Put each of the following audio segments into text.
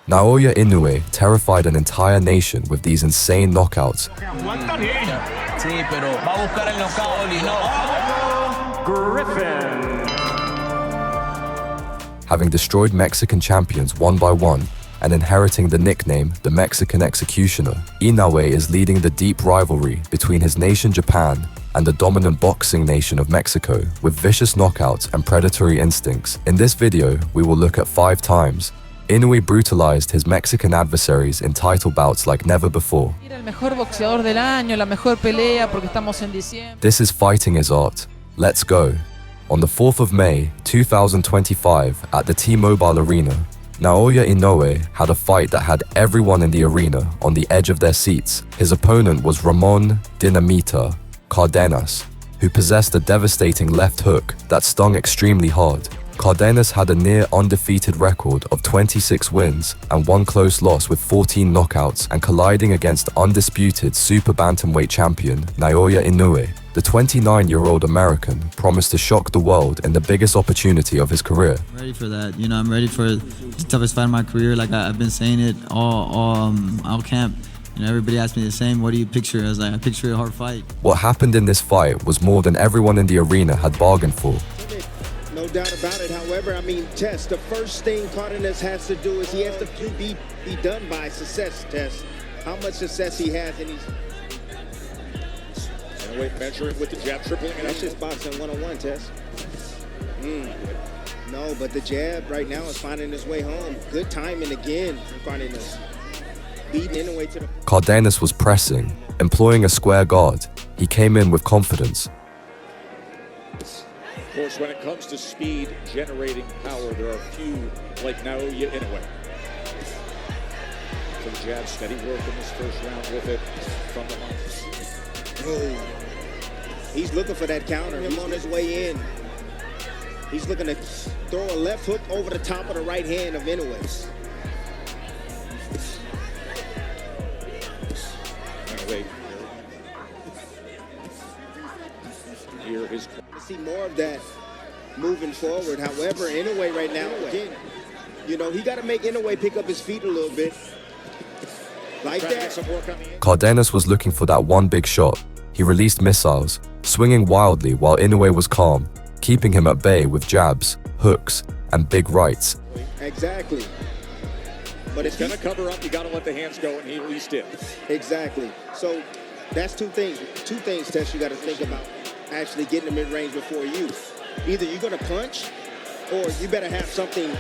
Naoya Inoue terrified an entire nation with these insane knockouts. Having destroyed Mexican champions one by one and inheriting the nickname the Mexican Executioner, Inoue is leading the deep rivalry between his nation Japan and the dominant boxing nation of Mexico with vicious knockouts and predatory instincts. In this video, we will look at 5 times Inoue brutalized his Mexican adversaries in title bouts like never before. This is Fighting is Art. Let's go. On the 4th of May, 2025, at the T-Mobile Arena, Naoya Inoue had a fight that had everyone in the arena on the edge of their seats. His opponent was Ramon Dinamita Cardenas, who possessed a devastating left hook that stung extremely hard. Cardenas had a near undefeated record of 26 wins and 1 close loss with 14 knockouts, and colliding against undisputed super bantamweight champion Naoya Inoue. The 29-year-old American promised to shock the world in the biggest opportunity of his career. I'm ready for that. I'm ready for the toughest fight of my career. Like I've been saying it all camp. Everybody asked me the same, what do you picture? I was like, I picture a hard fight. What happened in this fight was more than everyone in the arena had bargained for. No doubt about it. However, Tess, the first thing Cardenas has to do is he has to be done by success, Tess. How much success he has in these... measuring with the jab, tripling it. That's just boxing 101, Tess. No, but the jab right now is finding its way home. Good timing again for Cardenas. Beating Inoue to the... Cardenas was pressing, employing a square guard. He came in with confidence. Of course, when it comes to speed, generating power, there are few like Naoya Inoue. So the jab, steady work in this first round with it from the line. Oh. He's looking for that counter. He's on his way in. He's looking to throw a left hook over the top of the right hand of Inoue. Here is... See more of that moving forward. However, Inoue right now, again, he got to make Inoue pick up his feet a little bit. Like that. Cardenas was looking for that one big shot. He released missiles, swinging wildly while Inoue was calm, keeping him at bay with jabs, hooks, and big rights. Exactly. But it's going to cover up. You got to let the hands go, and he at least did. Exactly. So that's two things. Two things, Tess, you got to think about actually getting the mid-range before you. Either you're going to punch, or you better have something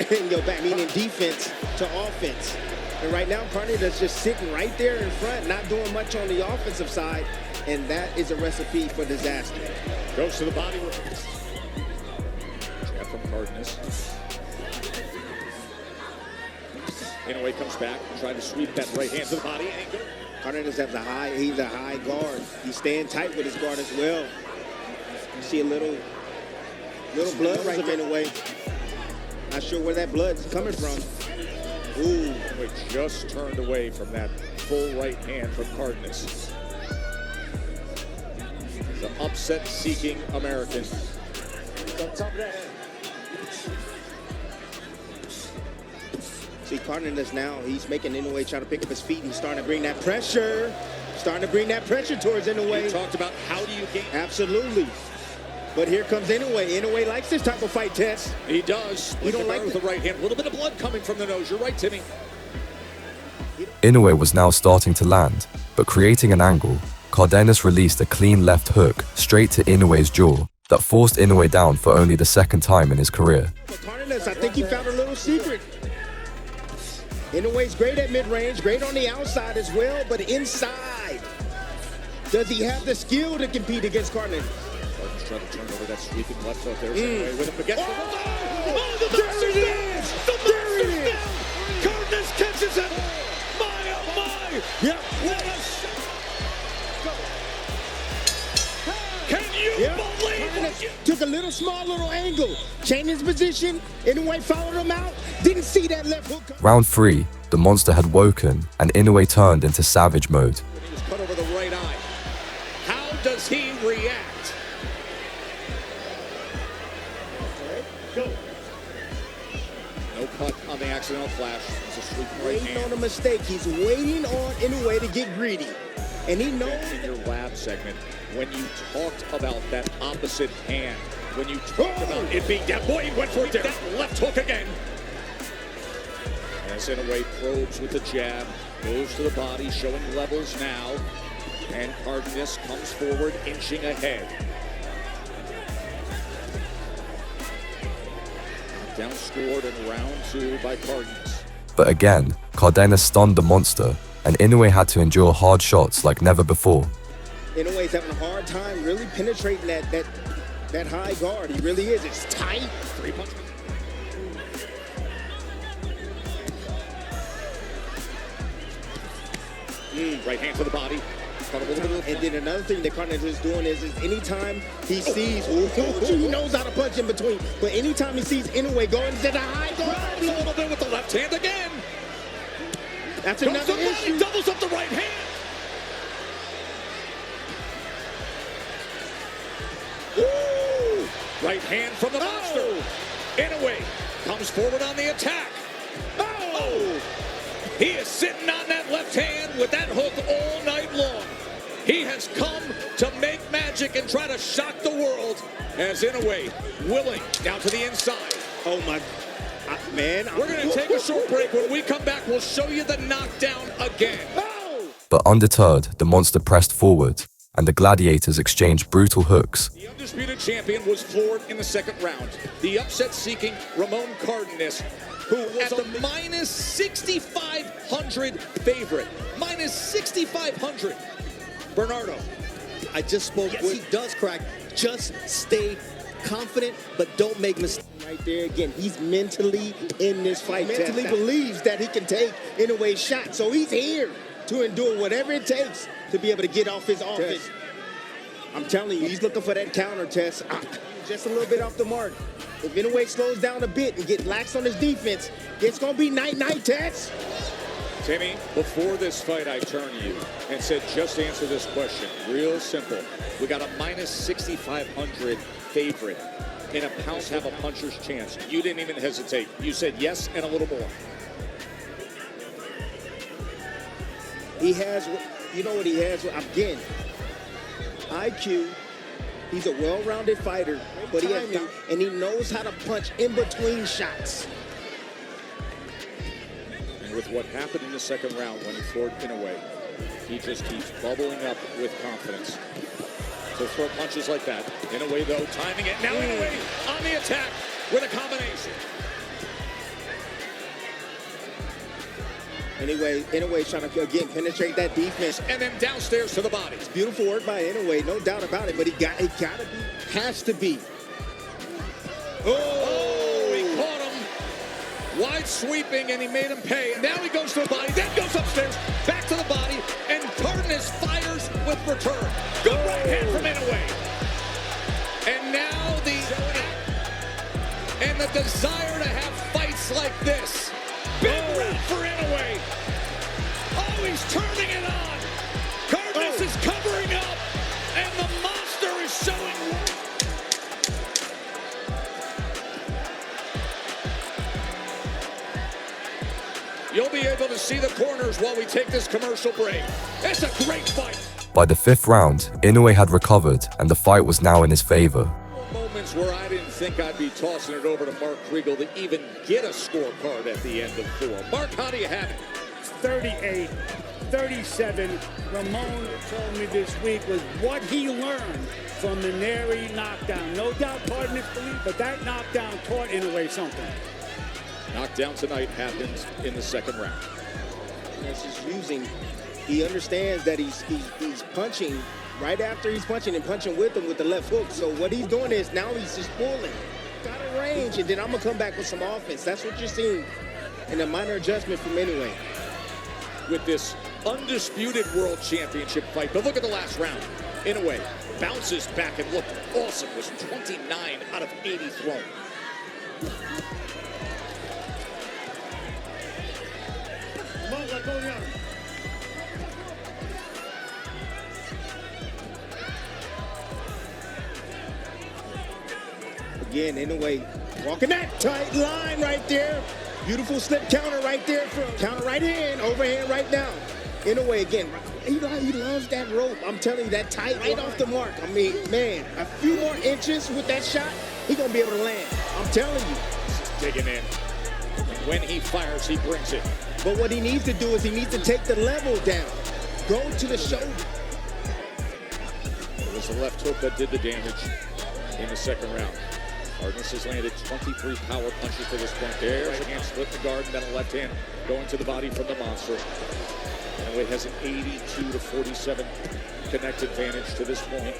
in your back, meaning defense to offense. And right now, Cardenas is just sitting right there in front, not doing much on the offensive side, and that is a recipe for disaster. Goes to the body. Jab from Cardenas. Inoue comes back, trying to sweep that right hand to the body. Cardenas has he's a high guard. He's staying tight with his guard as well. You see a little blood right there Inoue. Not sure where that blood's coming from. Ooh. Inoue just turned away from that full right hand from Cardenas. The upset-seeking American. On top of that. See, Cardenas now, he's making Inoue try to pick up his feet. He's starting to bring that pressure. Starting to bring that pressure towards Inoue. We talked about how do you gain. Absolutely. But here comes Inoue. Inoue likes this type of fight, Tess. He does. He don't like with the right hand. A little bit of blood coming from the nose. You're right, Timmy. Inoue was now starting to land, but creating an angle, Cardenas released a clean left hook straight to Inoue's jaw that forced Inoue down for only the 2nd time in his career. But Cardenas, I think he found a little secret. Inoue's great at mid-range, great on the outside as well, but inside, does he have the skill to compete against Cardenas? Cardenas trying to turn over that sweeping left foot. There's Inoue with him against the there it is! There it is! Cardenas catches it! My, oh my! Yep. What a shot! Can you believe it? Took a small angle, changed his position, Inoue followed him out, didn't see that left hook. Round 3, the monster had woken and Inoue turned into savage mode. He was cut over the right eye. How does he react? No cut on the accidental flash. a sweep right Waiting hand. on a mistake. He's waiting on Inoue to get greedy. And he knows. In your lab segment, when you talked about that opposite hand, when you talked about it being down, boy, he went for it there. That left hook again. As Inoue probes with the jab, goes to the body, showing levels now. And Cardenas comes forward, inching ahead. Down scored in round 2 by Cardenas. But again, Cardenas stunned the monster, and Inoue had to endure hard shots like never before. Inoue's having a hard time really penetrating that high guard. He really is. It's tight. 3 punch. Right hand to the body. And then another thing that Cardenas is doing is anytime he sees, he knows how to punch in between. But anytime he sees Inoue going to the high guard, A little bit with the left hand again. that's Goes another to the body, issue. doubles up the right hand. Ooh. Right hand from the monster. Inoue comes forward on the attack. Oh! He is sitting on that left hand with that hook all night long. He has come to make magic and try to shock the world as Inoue willing down to the inside. Oh my, man. We're going to take a short break. When we come back, we'll show you the knockdown again. Oh. But undeterred, the monster pressed forward, and the gladiators exchanged brutal hooks. The undisputed champion was floored in the second round. The upset-seeking Ramon Cardenas, who was at the minus 6,500 favorite. Minus 6,500. Bernardo. I just spoke with. He does crack. Just stay confident, but don't make mistakes. Right there again, he's mentally in this fight. Mentally believes that he can take Inoue's shot. So he's here to endure whatever it takes to be able to get off his offense. I'm telling you, he's looking for that counter test. Just a little bit off the mark. If Inoue slows down a bit and get lax on his defense, it's going to be night-night, Tess. Timmy, before this fight, I turned to you and said, just answer this question. Real simple. We got a minus 6,500 favorite in a pounce have a puncher's chance. You didn't even hesitate. You said yes and a little more. He has, you know what he has? Again, IQ. He's a well-rounded fighter, but he has, and he knows how to punch in between shots. And with what happened in the second round when he floored Inoue, he just keeps bubbling up with confidence. To throw punches like that. Inoue, though, timing it. Now Inoue on the attack with a combination. Inoue's trying to, again, penetrate that defense. And then downstairs to the body. Beautiful work by Inoue, no doubt about it, but it has to be. Oh, he caught him. Wide sweeping, and he made him pay. And now he goes to the body, then goes upstairs, back to the body, and Cardenas fires with return. Good right hand from Inoue. And now the desire to have fights like this. Big round for Inoue. Oh, he's turning it on. Cardenas is covering up, and the monster is showing. You'll be able to see the corners while we take this commercial break. It's a great fight. By the fifth round, Inoue had recovered, and the fight was now in his favor. Moments where I didn't think I'd be tossing it over to Mark Kriegel to even get a scorecard at the end of 4. Mark, how do you have it? 38, 37. Ramon told me this week was what he learned from the Nery knockdown. No doubt Cardenas believed, but that knockdown taught Inoue something. Knockdown tonight happens in the second round. He understands that he's punching right after he's punching and punching with him with the left hook. So what he's doing is now he's just pulling. Got a range, and then I'm going to come back with some offense. That's what you're seeing in a minor adjustment from Inoue. With this undisputed world championship fight. But look at the last round. Inoue bounces back and looked awesome. Was 29 out of 80 thrown. Again, Inoue walking that tight line right there. Beautiful slip counter right there. Counter right in, overhand right now. Inoue again. He loves that rope. I'm telling you, that tight right off the mark. I mean, man, a few more inches with that shot, he's going to be able to land. I'm telling you. Digging in. When he fires, he brings it. But what he needs to do is he needs to take the level down. Go to the shoulder. It was the left hook that did the damage in the second round. Cardenas has landed 23 power punches to this point. There's a hand split the guard, and then a left hand going to the body from the monster. Inoue has an 82-47 connect advantage to this point.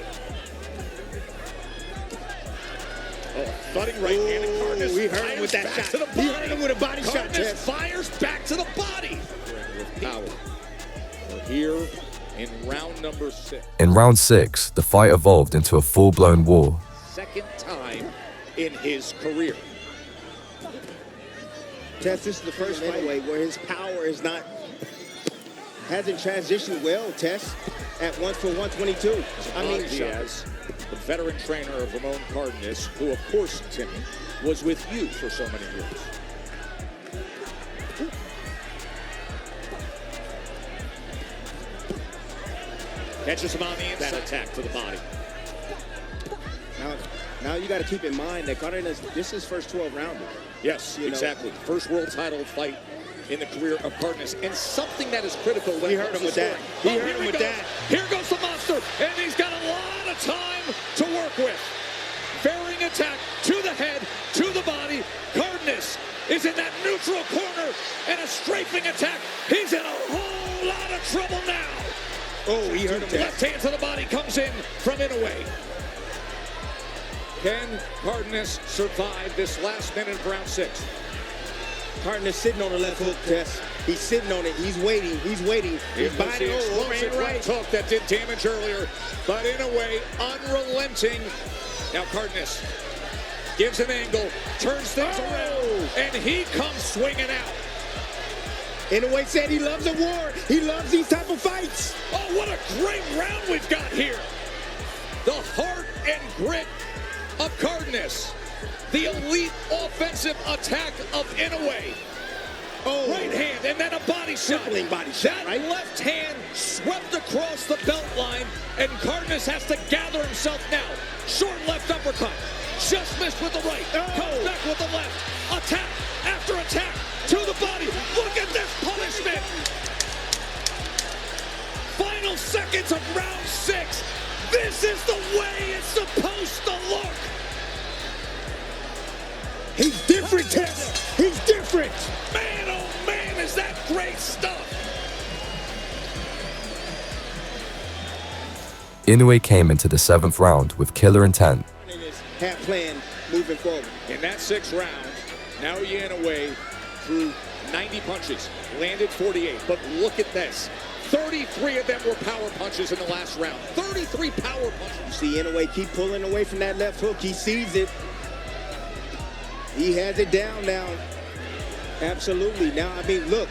Oh, thudding right hand, and Cardenas we heard him with that shot. To the body. He heard him with a body shot. Cardenas fires back to the body. With power. We're here in round number 6. In round 6, the fight evolved into a full-blown war. Second time in his career. Tess, this is the first fight where his power hasn't transitioned well, Tess, at 1 for 122. I mean, Diaz, the veteran trainer of Ramon Cardenas, who, of course, Timmy, was with you for so many years. Catches him on the inside. That attack to the body. Now you got to keep in mind that Cardenas, this is his first 12-rounder. Yes, exactly. First world title fight in the career of Cardenas, and something that is critical when he heard him with that. He heard him with that. Here goes the monster, and he's got a lot of time to work with. Varying attack to the head, to the body. Cardenas is in that neutral corner, and a strafing attack. He's in a whole lot of trouble now. Oh, he heard him. Left hand to the body comes in from Inoue. Can Cardenas survive this last minute of round 6? Cardenas sitting on the left hook, Tess. He's sitting on it. He's waiting. He's waiting. He's biting explosive right hook that did damage earlier, but Inoue unrelenting. Now Cardenas gives an angle, turns things around, and he comes swinging out. Inoue said he loves a war. He loves these type of fights. Oh, what a great round we've got here. The heart and grit of Cardenas. The elite offensive attack of Inoue. Oh. Right hand and then a body shot. Crippling body shot, that right? left hand swept across the belt line, and Cardenas has to gather himself now. Short left uppercut. Just missed with the right. Comes back with the left. Attack after attack to the body. Look at this punishment. Final seconds of round 6. This is the way it's supposed to look. He's different, Tess. He's different. Man, oh man, is that great stuff. Inoue came into the 7th round with killer intent. Half plan moving forward. In that 6th round, Naoya Inoue threw 90 punches, landed 48. But look at this. 33 of them were power punches in the last round. 33 power punches. You see Inoue keep pulling away from that left hook. He sees it. He has it down now. Absolutely. Now, I mean, look.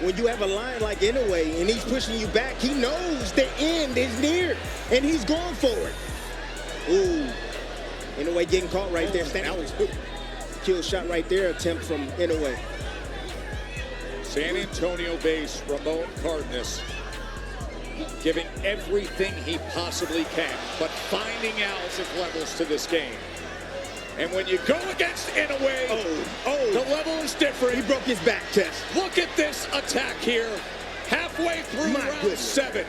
When you have a lion like Inoue and he's pushing you back, he knows the end is near, and he's going for it. Ooh. Inoue getting caught right there. That was a kill shot right there, attempt from Inoue. San Antonio base Ramon Cardenas giving everything he possibly can, but finding Al's levels to this game. And when you go against Inoue, the level is different. He broke his back, Tess. Look at this attack here, halfway through round 7.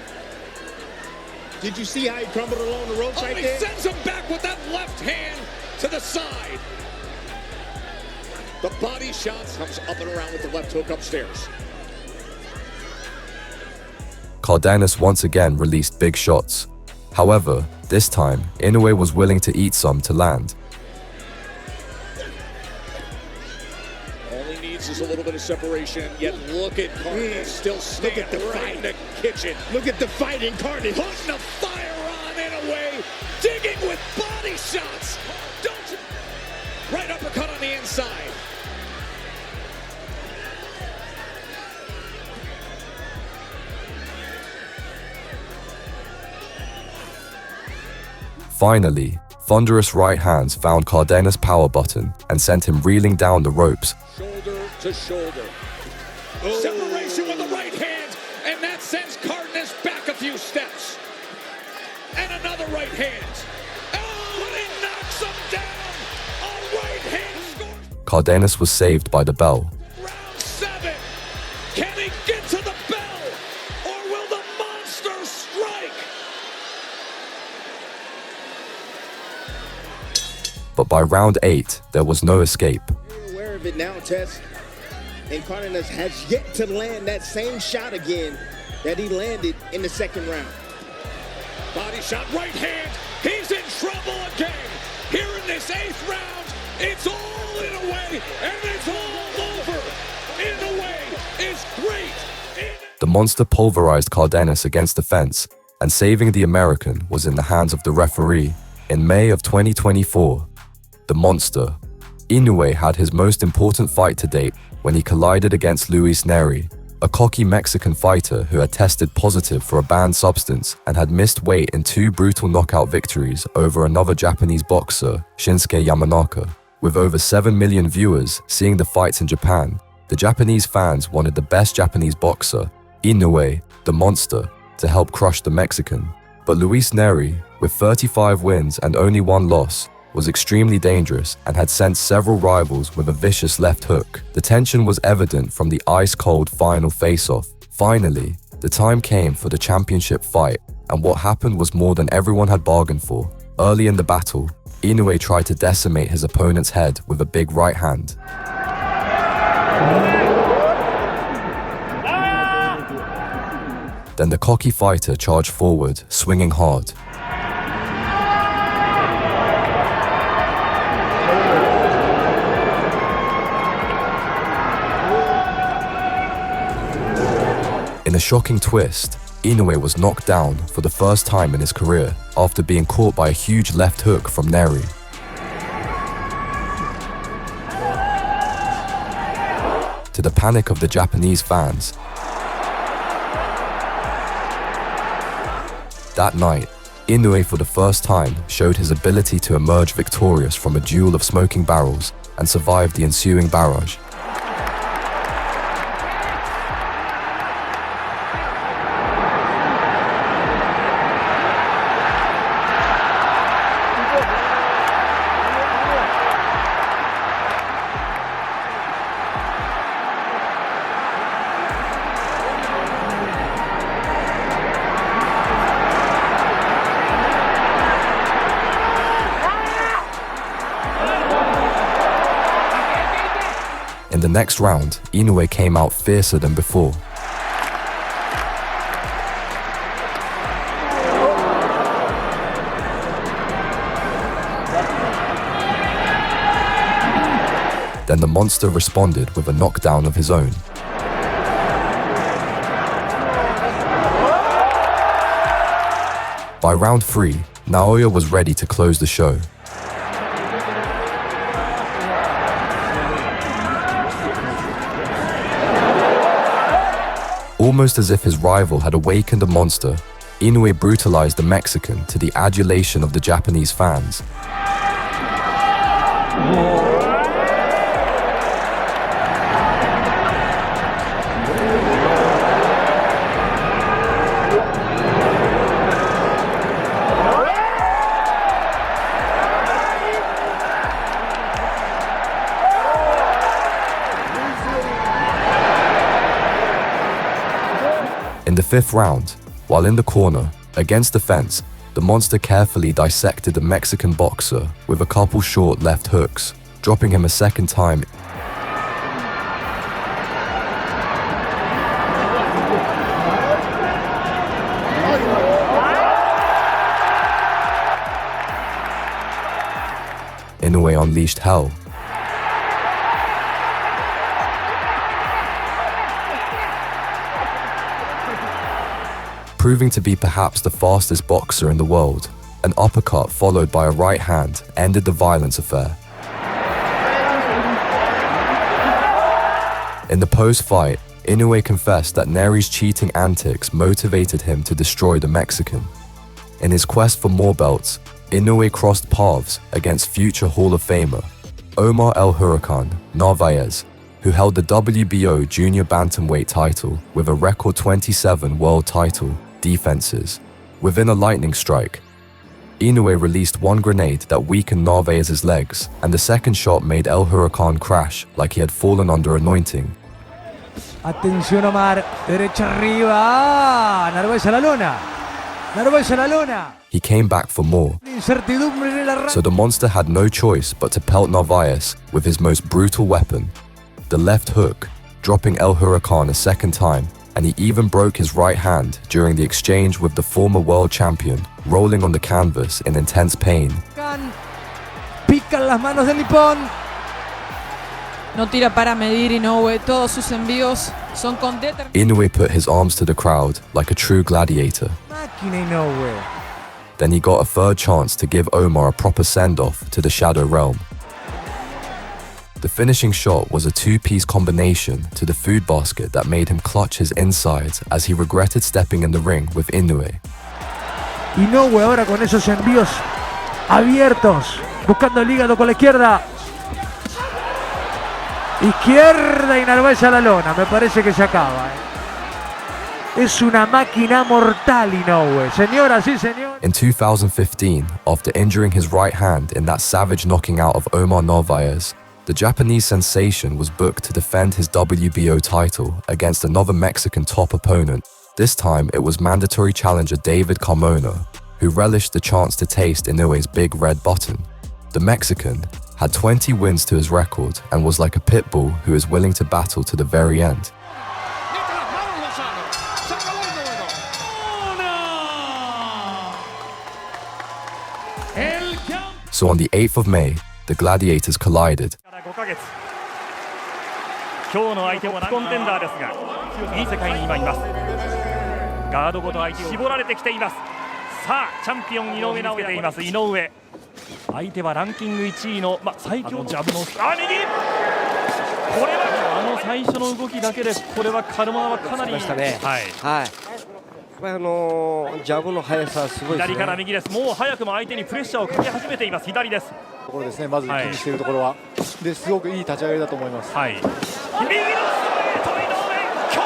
Did you see how he crumbled along the ropes right there? He sends him back with that left hand to the side. The body shots comes up and around with the left hook upstairs. Cardenas once again released big shots. However, this time, Inoue was willing to eat some to land. Only needs is a little bit of separation, yet look at Cardenas still standing right in the kitchen. Look at the fight in Cardenas. Putting the fire on Inoue, digging with body shots. Don't you? Right uppercut on the inside. Finally, thunderous right hands found Cardenas' power button and sent him reeling down the ropes. Shoulder to shoulder. Separation with the right hand, and that sends Cardenas back a few steps. And another right hand. Oh, and he knocks him down. A right hand scores. Cardenas was saved by the bell. Round 7. Can he get to the bell, or will the monster strike? But by round 8, there was no escape. You're aware of it now, Tess. And Cardenas has yet to land that same shot again that he landed in the second round. Body shot, right hand. He's in trouble again. Here in this 8th round, it's all Inoue, and it's all over. Inoue is great. The monster pulverized Cardenas against the fence, and saving the American was in the hands of the referee. In May of 2024, the monster, Inoue, had his most important fight to date when he collided against Luis Nery, a cocky Mexican fighter who had tested positive for a banned substance and had missed weight in 2 brutal knockout victories over another Japanese boxer, Shinsuke Yamanaka. With over 7 million viewers seeing the fights in Japan, the Japanese fans wanted the best Japanese boxer, Inoue, the monster, to help crush the Mexican. But Luis Nery, with 35 wins and only 1 loss, was extremely dangerous and had sent several rivals with a vicious left hook. The tension was evident from the ice-cold final face-off. Finally, the time came for the championship fight, and what happened was more than everyone had bargained for. Early in the battle, Inoue tried to decimate his opponent's head with a big right hand. Then the cocky fighter charged forward, swinging hard. In a shocking twist, Inoue was knocked down for the first time in his career after being caught by a huge left hook from Nery. To the panic of the Japanese fans, that night, Inoue for the first time showed his ability to emerge victorious from a duel of smoking barrels and survive the ensuing barrage. In the next round, Inoue came out fiercer than before. Then the monster responded with a knockdown of his own. By round 3, Naoya was ready to close the show. Almost as if his rival had awakened a monster, Inoue brutalized the Mexican to the adulation of the Japanese fans. In the 5th round, while in the corner, against the fence, the monster carefully dissected the Mexican boxer with a couple short left hooks, dropping him a second time. Inoue unleashed hell. Proving to be perhaps the fastest boxer in the world, an uppercut followed by a right hand ended the violence affair. In the post-fight, Inoue confessed that Nery's cheating antics motivated him to destroy the Mexican. In his quest for more belts, Inoue crossed paths against future Hall of Famer Omar El Huracan Narvaez, who held the WBO junior bantamweight title with a record 27 world title defenses. Within a lightning strike, Inoue released one grenade that weakened Narvaez's legs, and the second shot made El Huracan crash like he had fallen under anointing. Atención Omar, derecha arriba, Narvaez a la lona, Narvaez a la lona. He came back for more, so the monster had no choice but to pelt Narvaez with his most brutal weapon, the left hook, dropping El Huracan a second time, and he even broke his right hand during the exchange with the former world champion, rolling on the canvas in intense pain. Pican las manos del nipón. No tira para medir Inoue, todos sus envíos son con determinación. Inoue put his arms to the crowd like a true gladiator. Máquina Inoue. Then he got a third chance to give Omar a proper send-off to the Shadow Realm. The finishing shot was a two-piece combination to the food basket that made him clutch his insides as he regretted stepping in the ring with Inoue. Inoue ahora con esos envíos abiertos, buscando el hígado con la izquierda. Izquierda y Narváez a la lona, me parece que se acaba. Es una máquina mortal Inoue, señoras y señores. In 2015, after injuring his right hand in that savage knocking out of Omar Narvaez, the Japanese sensation was booked to defend his WBO title against another Mexican top opponent. This time, it was mandatory challenger David Carmona, who relished the chance to taste Inoue's big red button. The Mexican had 20 wins to his record and was like a pit bull who is willing to battle to the very end. So on the 8th of May, the gladiators collided. 今日の相手もコンテンダーですが、いい世界に今います。ガードごと相手を絞られてきています。さあ、チャンピオン井上尚弥でいます井上。相手はランキング1位の最強ジャブの右。これは最初の動きだけでこれはカルマはかなりはい。ジャブの速さすごいですね。左から右です。もう早くも相手にプレッシャーをかけ始めています。左です。ところですね。まず気にしているところは、ですごくいい立ち上がりだと思います。はい。右のストレート井上強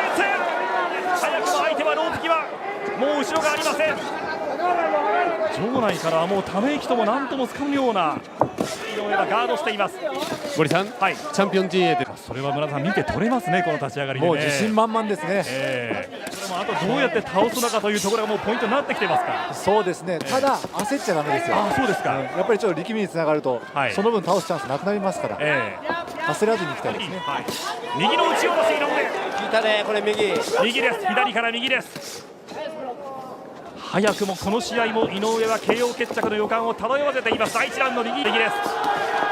烈。早くも相手はロープ際。もう後ろがありません。場内からはもうため息とも何ともつかむような井上はガードしています。森さん、チャンピオン陣営でそれは村田さん見て取れますね、この立ち上がりでね。もう自信満々ですね。それもあとどうやって倒すのかというところがもうポイントになってきてますか。そうですね。ただ焦っちゃダメですよ。そうですか。やっぱりちょっと力みにつながると、その分倒すチャンスなくなりますから。焦らずにいきたいですね。右の打ち下ろし井上。聞いたね、これ右。右です。左から右です。早くもこの試合も井上は KO 決着の予感を漂わせています。第1ラウンド右です。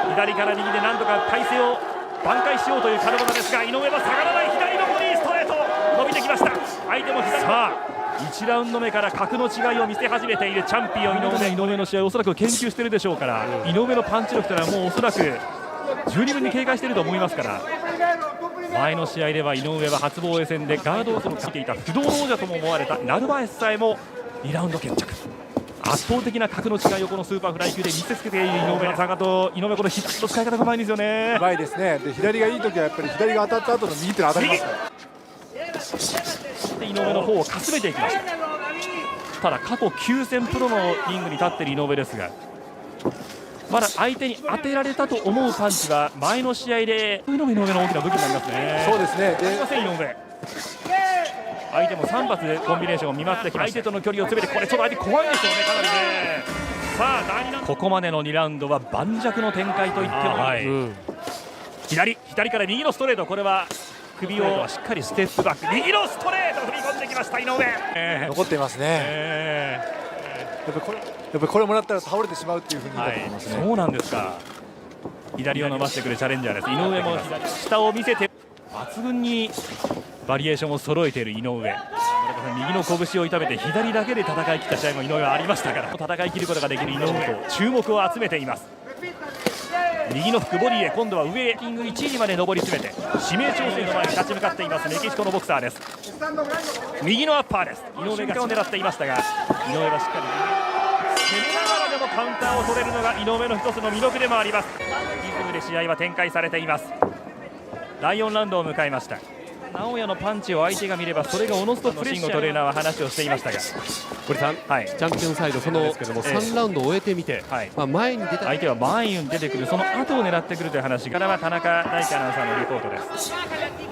左から右で何とか体勢を挽回しようというカルボナですが、井上は下がらない。左のボディストレート伸びてきました。相手も左。さあ1ラウンド目から格の違いを見せ始めているチャンピオン井上の試合をおそらく研究しているでしょうから、井上のパンチ力というのはもうおそらく十二分に警戒していると思いますから。前の試合では井上は初防衛戦でガードをかけていた不動の王者とも思われたナルバエスさえも2ラウンド決着。圧倒的な格の違いをこのスーパーフライ級で見せつけている井上さんがと、井上この左の使い方がうまいんですよね。うまいですね。で左がいい時はやっぱり左が当たった後の右手が当たりますから。で井上の方をかすめていきました。ただ過去9戦プロのリングに立っている井上ですが、まだ相手に当てられたと思うパンチは前の試合で井上の大きな武器になりますね。そうですね。すいません井上。相手も3発でコンビネーションを見舞ってきました。相手との距離を詰めて、これちょっと相手怖いですよね、かなりね。さあ第2ラウンド、ここまでの2ラウンドは盤石の展開といってもいい。左から右のストレート、これは首をしっかりステップバック、右のストレート踏み込んできました井上。残っていますね。やっぱりこれもらったら倒れてしまうっていうふうに言うと思いますね。そうなんですか。左を伸ばしてくるチャレンジャーです。井上も左下を見せて抜群にバリエーションを揃えている井上。右の拳を痛めて左だけで戦い切った試合も井上はありましたから、戦い切ることができる井上と注目を集めています。右のフックボディへ今度は上ランキング1位にまで上り詰めて指名調整の前に立ち向かっていますメキシコのボクサーです。右のアッパーです。井上がを狙っていましたが、井上はしっかり攻めながらでもカウンターを取れるのが井上の一つの魅力でもあります。リズムで試合は展開されています。第4ラウンドを迎えました。直哉のパンチを相手が見ればそれがおのずとプレッシャー。トレーナーは話をしていましたが、堀さん、チャンピオンサイドその3ラウンドを終えてみて、前に出た相手は前に出てくる、その後を狙ってくるという話からは田中大輝アナウンサーのリポートです。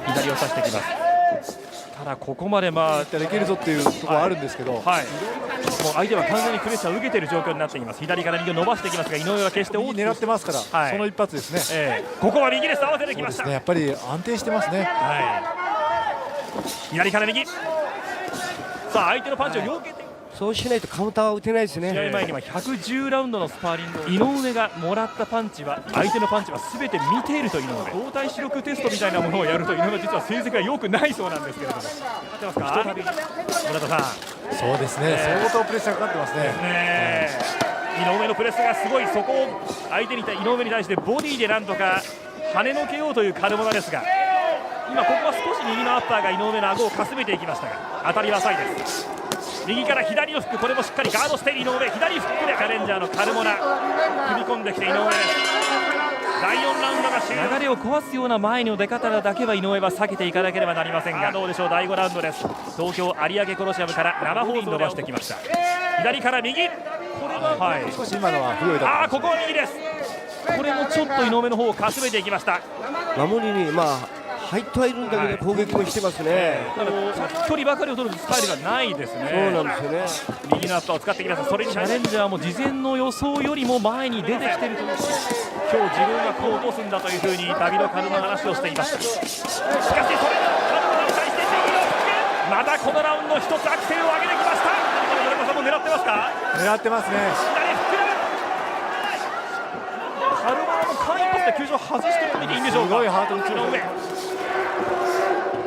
左を差してきます。ただここまでいけるぞっていうところはあるんですけど、もう相手は完全にプレッシャーを受けている状況になっています。左から右を伸ばしていきますが、井上は決して大きく狙ってますから、その一発ですね。ここは右で合わせてきました。やっぱり安定してますね。左から右、さあ相手のパンチをよけて、そうしないとカウンターは打てないですね。試合前には110ラウンドのスパーリング、井上がもらったパンチは相手のパンチは全て見ていると井上、動体視力テストみたいなものをやると井上は実は成績が良くないそうなんですけれども、勝ってますか村田さん。そうですね、相当プレッシャーかかってますね。井上のプレスがすごい、そこを相手に井上に対してボディでなんとか跳ねのけようというカルモナですが、今ここは少し右のアッパーが井上の顎をかすめていきましたが、当たりは浅いです。右から左のフック、これもしっかりガードしている井上、左フックでチャレンジャーのカルモナ踏み込んできて井上です。第4ラウンドが終了。流れを壊すような前の出方だけは井上は避けていかなければなりませんが、どうでしょう。第5ラウンドです。東京有明コロシアムから生放送で伸ばしてきました。左から右、これは少し今のは不用意だった。ここは右です。これもちょっと井上の方をかすめていきました。守りに入ってはいるんだけど攻撃もしてますね。距離ばかりを取るスタイルがないですね。そうなんですよね。右のアッパーを使ってきました。それにチャレンジャーも事前の予想よりも前に出てきているという、今日自分がこう落とすんだというふうにダビド・カルマの話をしていました。しかしそれがカルマに対して右のフック、またこのラウンド一つアクセルを上げてきました。村田さんも狙ってますか。狙ってますね。左フック、カルマの間一髪で球場外してと見ていいんでしょうか。すごいハートの強さ。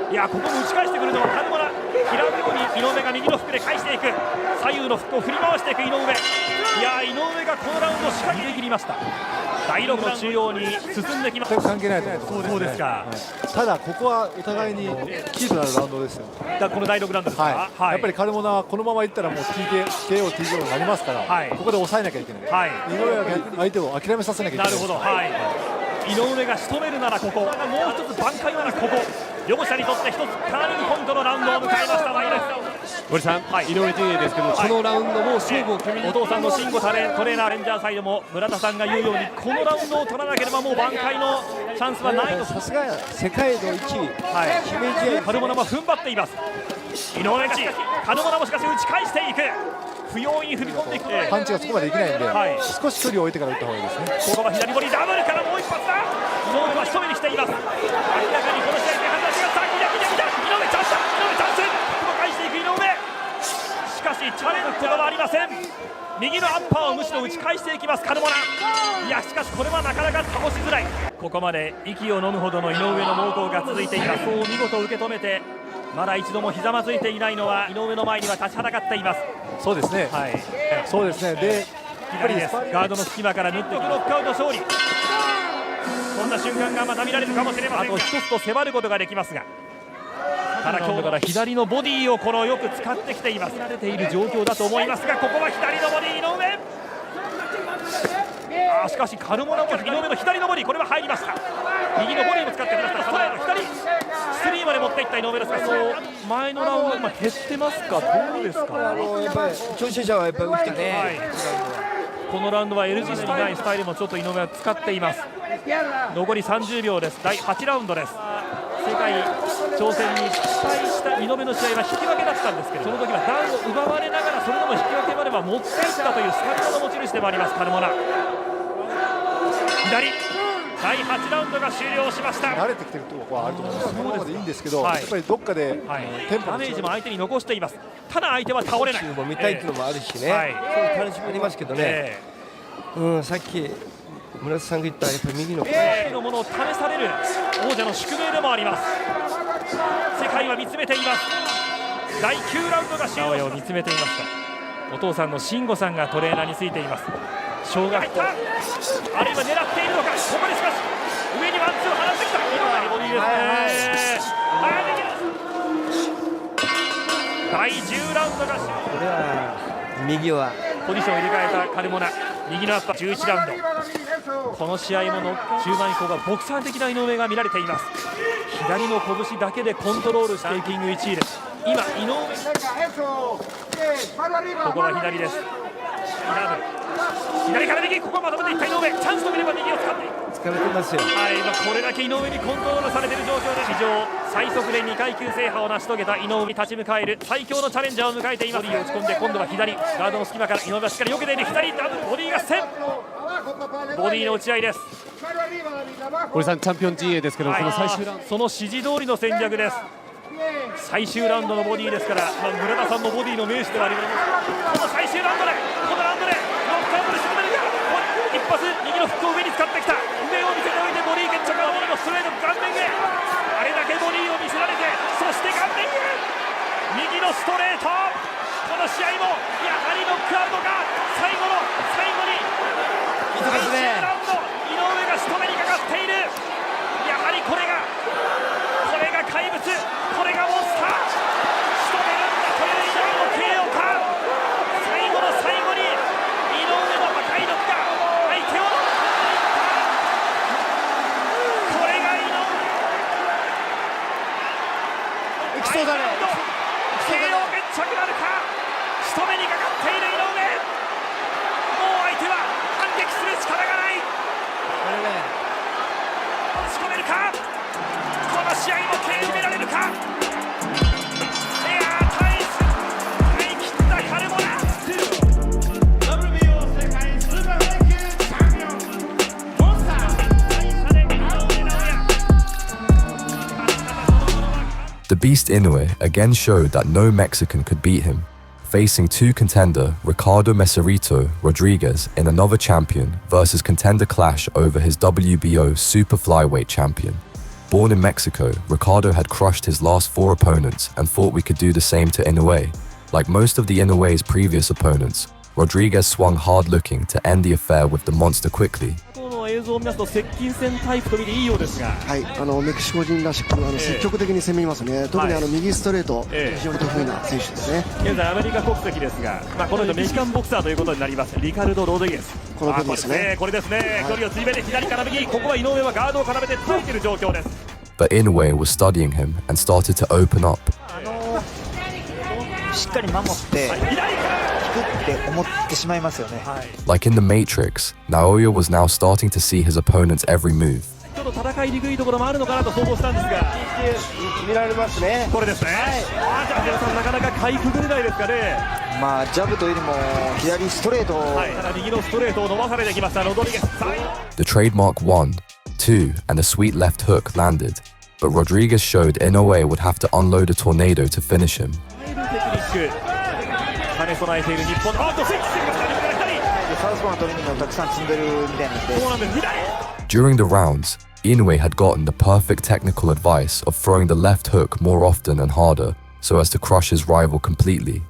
いや、ここも打ち返してくるのはカルモナ、平尾に井上が右のフックで返していく、左右のフックを振り回していく井上。いや、井上がこのラウンドしっかり逃げ切りました。第6ラウンド中央に進んできました。関係ないと思います。そうですか。ただここはお互いにキーとなるラウンドですよ。この第6ラウンドですか。やっぱりカルモナはこのままいったらもう TKO、TKO になりますから、ここで抑えなきゃいけない。井上は相手を諦めさせなきゃいけない。なるほど。井上が仕留めるならここ、もう一つ挽回ならここ、両者にとって一つターニングポイントのラウンドを迎えましたマイナス。森さん、井上陣営ですけど、このラウンドも勝負を決めに、お父さんの慎吾トレーナーレンジャーサイドも村田さんが言うように、このラウンドを取らなければもう挽回のチャンスはないと。さすが世界の1位、決め試合カルモナも踏ん張っています。井上がカルモナもしかし打ち返していく、不用意に踏み込んでいく。パンチがそこまでできないんで、少し距離を置いてから打った方がいいですね。ここは左ボディダブルからもう一発だ。井上は仕留めに来ています。明らかにこの試合で話が先だ。井上チャンスだ。井上チャンス。ここ返していく井上。しかしチャレンジはありません。右のアッパーをむしろ打ち返していきますカルモナ。いや、しかしこれはなかなか倒しづらい。ここまで息を飲むほどの井上の猛攻が続いています。見事受け止めて、まだ一度もひざまずいていないのは井上の前には立ちはだかっています。そうですね。そうですね。で、左です。ガードの隙間から縫っていくノックアウト勝利。そんな瞬間がまた見られるかもしれませんが、あと一つと迫ることができますが、ただ今日から左のボディをよく使ってきています。慣れている状況だと思いますが、ここは左のボディ井上。しかしカルモナも井上の左のボディ、これは入りました。右のボディも使ってきました。ストレート左スリーまで持っていった井上ですが、前のラウンド今減ってますか。どうですか。やっぱり挑戦者はやっぱり打ってね。このラウンドは LG にないスタイルもちょっと井上は使っています。残り30秒です。第8ラウンドです。世界挑戦に期待した井上の試合は引き分けだったんですけど、その時はダウンを奪われながらそれでも引き分けまでは持っていったというスタミナの持ち主でもありますカルモナ。左第8ラウンドが終了しました。慣れてきてるところはあると思います。このままでいいんですけど、やっぱりどっかでテンポダメージも相手に残しています。ただ相手は倒れない。も見たいっていうのもあるしね。そういう楽しみありますけどね。さっき村田さんが言ったやっぱり右のものを試される王者の宿命でもあります。世界は見つめています。第9ラウンドが終了を見つめていました。お父さんの慎吾さんがトレーナーについています。小学校あるいは狙っているのか。ここでしかし上にワンツーを放ってきた。いいボディですね。第10ラウンドが終了。これは右はポジションを入れ替えたカルモナ。右のアッパー11ラウンド。この試合も中盤以降がボクサー的な井上が見られています。左の拳だけでコントロールしてランキング1位です。今井上、ここは左です。左から右、ここまとめていった井上、チャンスと見れば右を使って疲れてますよ。はい、今これだけ井上にコントロールされている状況で、史上最速で2階級制覇を成し遂げた井上に立ち向かえる最強のチャレンジャーを迎えています。ボディを打ち込んで、今度は左ガードの隙間から井上がしっかり避けている。左ダブルボディ合戦、ボディの打ち合いです。堀さん、チャンピオン陣営ですけど、この最終ラウンドその指示通りの戦略です。最終ラウンドのボディですから、村田さんもボディの名手ではあります。この最終ラウンドで、このラウンドでノックアウトで沈めるか。一発右のフックを上に使ってきた。上を見せておいてボディ決着はボディのストレート顔面へ。あれだけボディを見せられて、そして顔面へ右のストレート。この試合もやはりノックアウトか。最後の最後に最終ラウンド、井上が仕留めにかかっている。やはりこれが怪物、これがモンスター。仕留めるんだという井上の KO か。最後の最後に井上の破壊力が相手をこれが井上いきそうだね。 KO 決着なるか。仕留めにかかっている井上。もう相手は反撃する力がない。仕留めるか。この試合も決められるか。いやー、耐え切ったカルモナ。WBO 世界スーパーフライ級チャンピオンモンスター。 The Beast Inoue again showed that no Mexican could beat him, facing two contender Ricardo Meserito Rodriguez in another champion versus contender clash over his WBO super flyweight champion. Born in Mexico, Ricardo had crushed his last 4 opponents and thought we could do the same to Inoue. Like most of the Inoue's previous opponents, Rodriguez swung hard looking to end the affair with the monster quickly. 映像を見ますと接近戦タイプと見ていいようですが、はい、メキシコ人らしく積極的に攻めますね。特に右ストレート、非常に得意な選手ですね。現在アメリカ国籍ですが、この人メキシカンボクサーということになります。リカルド・ロドリゲス。この分ですね。これですね。距離をついめて左から右、ここは井上はガードを絡めて耐えている状況です。But Inoue was studying him and started to open up. しっかり守って引くって思ってしまいますよね。Like in the Matrix, Naoya was now starting to see his opponent's every move. ちょっと戦いにくいところもあるのかなと想像したんですが、見られますね。これですね。じゃあ皆さんなかなかかいくぐれないですかね。ジャブというよりも左ストレート、ただ右のストレートを伸ばされてきましたロドリゲス。 The trademark 1, 2, and a sweet left hook landed, but Rodriguez showed Inoue would have to unload a tornado to finish him. テクニック兼ね備えている日本。スイッチしてきました。サウスポーのトレーニングをたくさん積んでるみたいなので。そうなんです。During the rounds, Inoue had gotten the perfect technical advice of throwing the left hook more often and harder so as to crush his rival completely.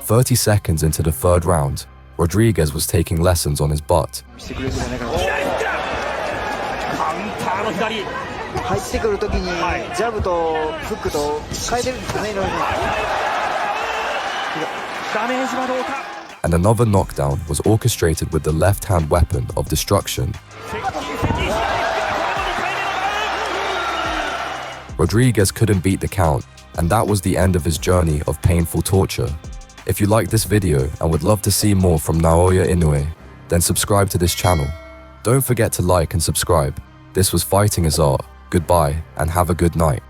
30 seconds into the third round, Rodriguez was taking lessons on his butt. 入ってくるときにジャブとフックと変えてるんですよね。ダメージはどうか。 And another knockdown was orchestrated with the left-hand weapon of destruction. Rodriguez couldn't beat the count, and that was the end of his journey of painful torture. If you liked this video and would love to see more from Naoya Inoue, then subscribe to this channel. Don't forget to like and subscribe. This was Fighting is Art. Goodbye and have a good night.